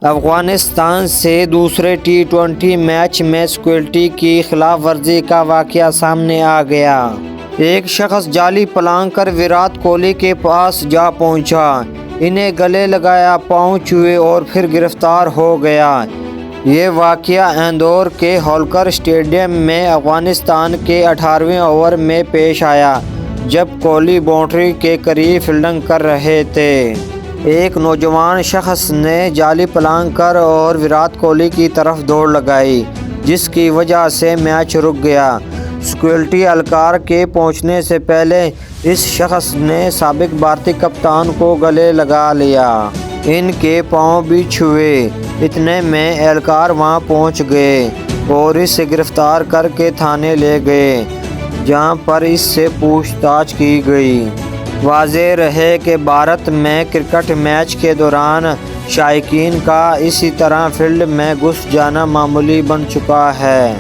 افغانستان سے دوسرے T20 match میں سیکورٹی کی خلاف ورزی کا واقعہ سامنے آ گیا۔ ایک شخص جعلی پلانگ کر وراٹ کوہلی کے پاس جا پہنچا، انہیں گلے لگایا، پاؤں چھوئے اور پھر گرفتار ہو گیا۔ یہ واقعہ اندور کے ہولکر اسٹیڈیم میں افغانستان کے 18ویں اوور میں پیش آیا، جب کوہلی باؤنڈری کے قریب فیلڈنگ کر رہے تھے۔ ایک نوجوان شخص نے جعلی پلانگ کر اور وراٹ کوہلی کی طرف دوڑ لگائی، جس کی وجہ سے میچ رک گیا۔ سیکورٹی اہلکار کے پہنچنے سے پہلے اس شخص نے سابق بھارتی کپتان کو گلے لگا لیا۔ ان کے پاؤں بھی چھوئے۔ اتنے میں اہلکار وہاں پہنچ گئے اور اسے گرفتار کر کے تھانے لے گئے، جہاں پر اس سے پوچھ تاچھ کی گئی۔ واضح رہے کہ بھارت میں کرکٹ میچ کے دوران شائقین کا اسی طرح فیلڈ میں گھس جانا معمولی بن چکا ہے۔